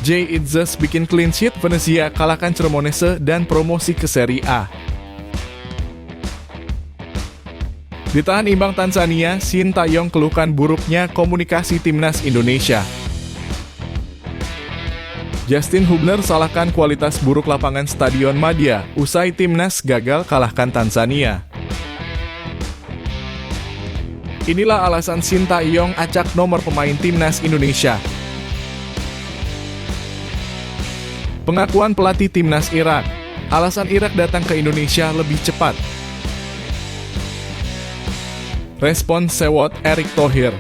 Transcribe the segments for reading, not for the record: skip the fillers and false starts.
Jay Itzes bikin clean sheet, Venezia kalahkan Cremonese dan promosi ke Serie A. Ditahan imbang Tanzania, Shin Tae-yong keluhkan buruknya komunikasi timnas Indonesia. Justin Hubner salahkan kualitas buruk lapangan Stadion Madia, usai timnas gagal kalahkan Tanzania. Inilah alasan Shin Tae-yong acak nomor pemain timnas Indonesia. Pengakuan pelatih timnas Irak, alasan Irak datang ke Indonesia lebih cepat. Respon Sewot Erick Thohir,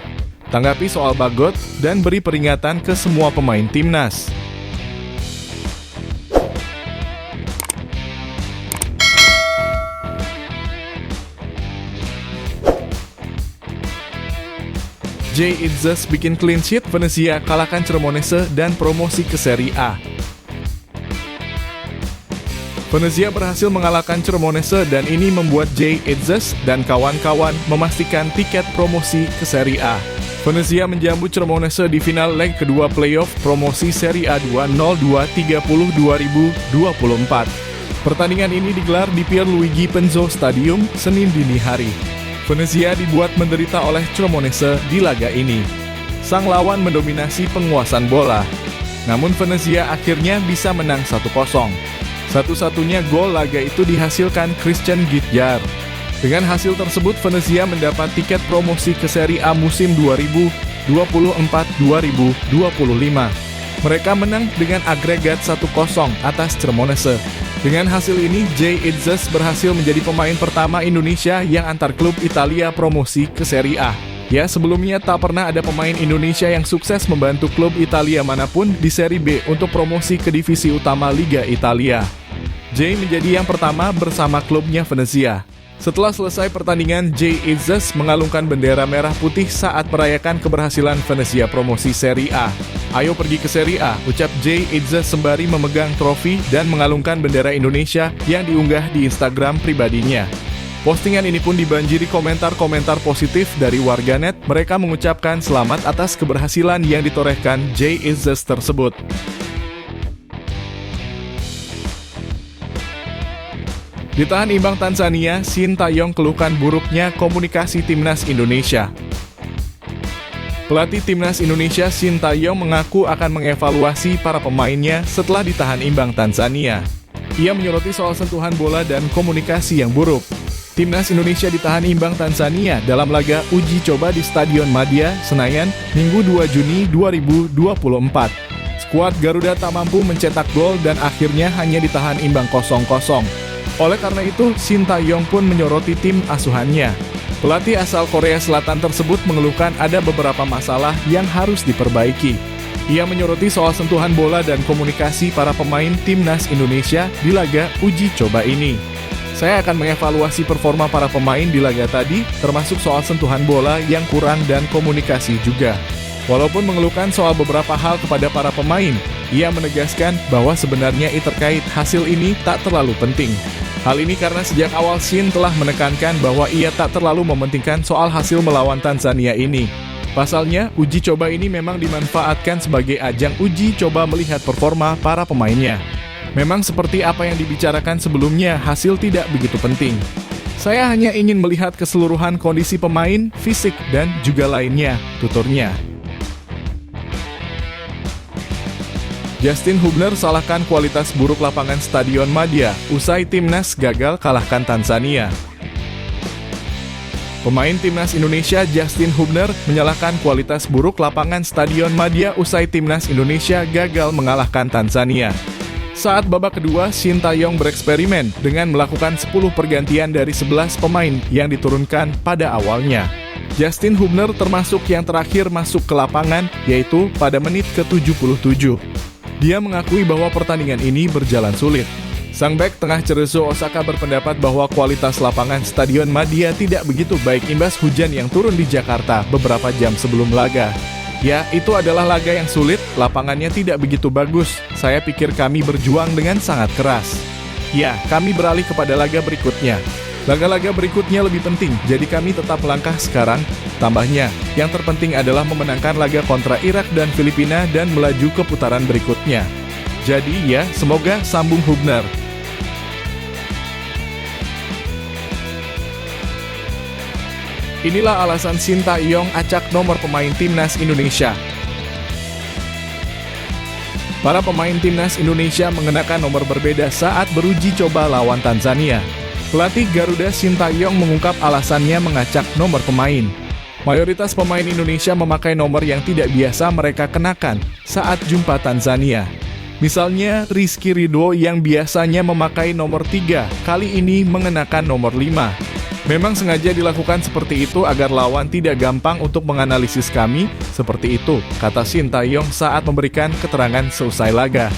tanggapi soal Bagot dan beri peringatan ke semua pemain timnas. Jay Itzes bikin clean sheet, Venezia kalahkan Cremonese dan promosi ke Serie A. Venezia berhasil mengalahkan Cremonese dan ini membuat Jay Itzes dan kawan-kawan memastikan tiket promosi ke Serie A. Venezia menjamu Cremonese di final leg kedua playoff promosi Serie A 2002-30-2024. Pertandingan ini digelar di Pierluigi Penzo Stadium Senin dini hari. Venezia dibuat menderita oleh Cremonese di laga ini. Sang lawan mendominasi penguasaan bola. Namun Venezia akhirnya bisa menang 1-0. Satu-satunya gol laga itu dihasilkan Christian Gitjar. Dengan hasil tersebut, Venezia mendapat tiket promosi ke Serie A musim 2024-2025. Mereka menang dengan agregat 1-0 atas Cremonese. Dengan hasil ini, Jay Itzes berhasil menjadi pemain pertama Indonesia yang antar klub Italia promosi ke Serie A. Ya, sebelumnya tak pernah ada pemain Indonesia yang sukses membantu klub Italia manapun di Serie B untuk promosi ke divisi utama Liga Italia. Jay menjadi yang pertama bersama klubnya Venezia. Setelah selesai pertandingan, Jay Itzes mengalungkan bendera merah putih saat merayakan keberhasilan Venezia promosi Serie A. Ayo pergi ke Serie A, ucap Jay Itzes sembari memegang trofi dan mengalungkan bendera Indonesia yang diunggah di Instagram pribadinya. Postingan ini pun dibanjiri komentar-komentar positif dari warganet. Mereka mengucapkan selamat atas keberhasilan yang ditorehkan Jay Itzes tersebut. Ditahan imbang Tanzania, Shin Tae-yong keluhkan buruknya komunikasi timnas Indonesia. Pelatih timnas Indonesia Shin Tae-yong mengaku akan mengevaluasi para pemainnya setelah ditahan imbang Tanzania. Ia menyoroti soal sentuhan bola dan komunikasi yang buruk. Timnas Indonesia ditahan imbang Tanzania dalam laga uji coba di Stadion Madia, Senayan, Minggu 2 Juni 2024. Skuad Garuda tak mampu mencetak gol dan akhirnya hanya ditahan imbang 0-0. Oleh karena itu, Shin Tae-yong pun menyoroti tim asuhannya. Pelatih asal Korea Selatan tersebut mengeluhkan ada beberapa masalah yang harus diperbaiki. Ia menyoroti soal sentuhan bola dan komunikasi para pemain timnas Indonesia di laga uji coba ini. Saya akan mengevaluasi performa para pemain di laga tadi, termasuk soal sentuhan bola yang kurang dan komunikasi juga. Walaupun mengeluhkan soal beberapa hal kepada para pemain, ia menegaskan bahwa sebenarnya terkait hasil ini tak terlalu penting. Hal ini karena sejak awal Shin telah menekankan bahwa ia tak terlalu mementingkan soal hasil melawan Tanzania ini. Pasalnya, uji coba ini memang dimanfaatkan sebagai ajang uji coba melihat performa para pemainnya. Memang seperti apa yang dibicarakan sebelumnya, hasil tidak begitu penting. Saya hanya ingin melihat keseluruhan kondisi pemain, fisik, dan juga lainnya, tuturnya. Justin Hubner salahkan kualitas buruk lapangan Stadion Madia, usai timnas gagal kalahkan Tanzania. Pemain timnas Indonesia Justin Hubner menyalahkan kualitas buruk lapangan Stadion Madia usai timnas Indonesia gagal mengalahkan Tanzania. Saat babak kedua, Shin Tae-yong bereksperimen dengan melakukan 10 pergantian dari 11 pemain yang diturunkan pada awalnya. Justin Hubner termasuk yang terakhir masuk ke lapangan, yaitu pada menit ke-77. Dia mengakui bahwa pertandingan ini berjalan sulit. Sang bek tengah Cerezo Osaka berpendapat bahwa kualitas lapangan Stadion Madia tidak begitu baik imbas hujan yang turun di Jakarta beberapa jam sebelum laga. Ya, itu adalah laga yang sulit, lapangannya tidak begitu bagus. Saya pikir kami berjuang dengan sangat keras. Ya, kami beralih kepada laga berikutnya. Laga-laga berikutnya lebih penting, jadi kami tetap melangkah sekarang. Tambahnya, yang terpenting adalah memenangkan laga kontra Irak dan Filipina dan melaju ke putaran berikutnya. Jadi ya, semoga sambung Hubner. Inilah alasan Sintayong acak nomor pemain timnas Indonesia. Para pemain timnas Indonesia mengenakan nomor berbeda saat beruji coba lawan Tanzania. Pelatih Garuda Sintayong mengungkap alasannya mengacak nomor pemain. Mayoritas pemain Indonesia memakai nomor yang tidak biasa mereka kenakan saat jumpa Tanzania. Misalnya Rizky Ridho yang biasanya memakai nomor 3, kali ini mengenakan nomor 5. Memang sengaja dilakukan seperti itu agar lawan tidak gampang untuk menganalisis kami, seperti itu, kata Sintayong saat memberikan keterangan selesai laga.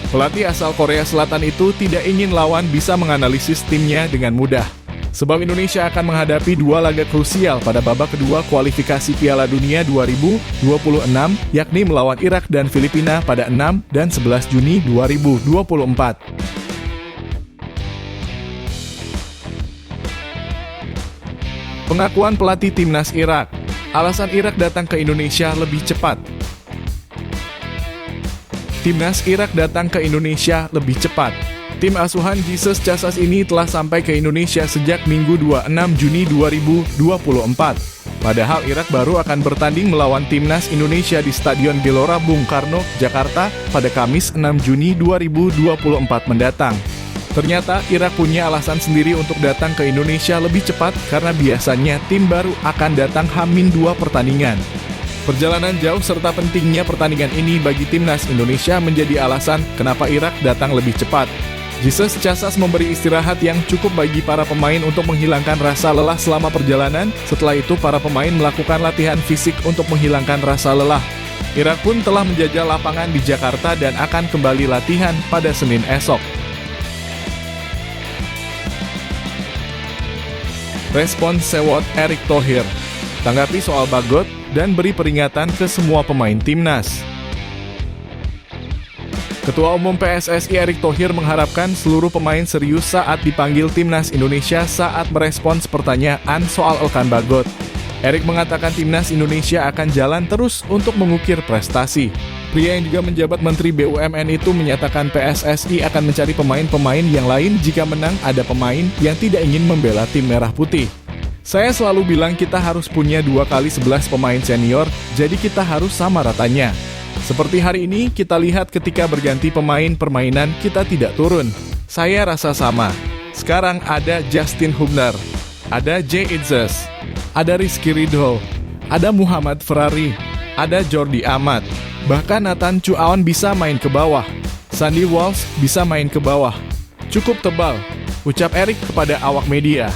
Pelatih asal Korea Selatan itu tidak ingin lawan bisa menganalisis timnya dengan mudah. Sebab Indonesia akan menghadapi 2 laga krusial pada babak kedua kualifikasi Piala Dunia 2026, yakni melawan Irak dan Filipina pada 6 dan 11 Juni 2024. Pengakuan pelatih timnas Irak. Alasan Irak datang ke Indonesia lebih cepat. Timnas Irak datang ke Indonesia lebih cepat. Tim asuhan Jesus Casas ini telah sampai ke Indonesia sejak Minggu 26 Juni 2024. Padahal Irak baru akan bertanding melawan timnas Indonesia di Stadion Gelora Bung Karno, Jakarta pada Kamis 6 Juni 2024 mendatang. Ternyata Irak punya alasan sendiri untuk datang ke Indonesia lebih cepat karena biasanya tim baru akan datang H-2 pertandingan. Perjalanan jauh serta pentingnya pertandingan ini bagi timnas Indonesia menjadi alasan kenapa Irak datang lebih cepat. Jesus Casas memberi istirahat yang cukup bagi para pemain untuk menghilangkan rasa lelah selama perjalanan. Setelah itu para pemain melakukan latihan fisik untuk menghilangkan rasa lelah. Irak pun telah menjajal lapangan di Jakarta dan akan kembali latihan pada Senin esok. Respon sewot Erick Thohir. Tanggapi soal Bagot dan beri peringatan ke semua pemain timnas. Ketua Umum PSSI Erick Thohir mengharapkan seluruh pemain serius saat dipanggil timnas Indonesia saat merespons pertanyaan soal Elkan Bagot. Erick mengatakan timnas Indonesia akan jalan terus untuk mengukir prestasi. Pria yang juga menjabat Menteri BUMN itu menyatakan PSSI akan mencari pemain-pemain yang lain jika menang ada pemain yang tidak ingin membela tim merah putih. Saya selalu bilang kita harus punya 2 kali 11 pemain senior, jadi kita harus sama ratanya. Seperti hari ini kita lihat ketika berganti pemain permainan kita tidak turun. Saya rasa sama. Sekarang ada Justin Hubner, ada Jay Itzes, ada Rizky Ridho, ada Muhammad Ferrari, ada Jordi Amat. Bahkan Nathan Chuaon bisa main ke bawah. Sandy Walsh bisa main ke bawah. Cukup tebal, ucap Erick kepada awak media.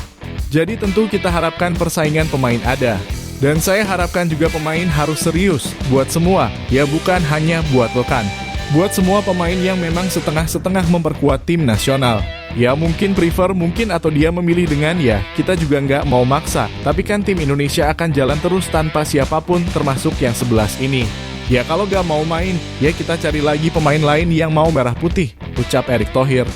Jadi tentu kita harapkan persaingan pemain ada. Dan saya harapkan juga pemain harus serius buat semua, ya bukan hanya buat Elkan. Buat semua pemain yang memang setengah-setengah memperkuat tim nasional. Ya mungkin prefer mungkin atau dia memilih dengan ya, kita juga nggak mau maksa. Tapi kan tim Indonesia akan jalan terus tanpa siapapun termasuk yang 11 ini. Ya kalau gak mau main, ya kita cari lagi pemain lain yang mau merah putih, ucap Erick Thohir.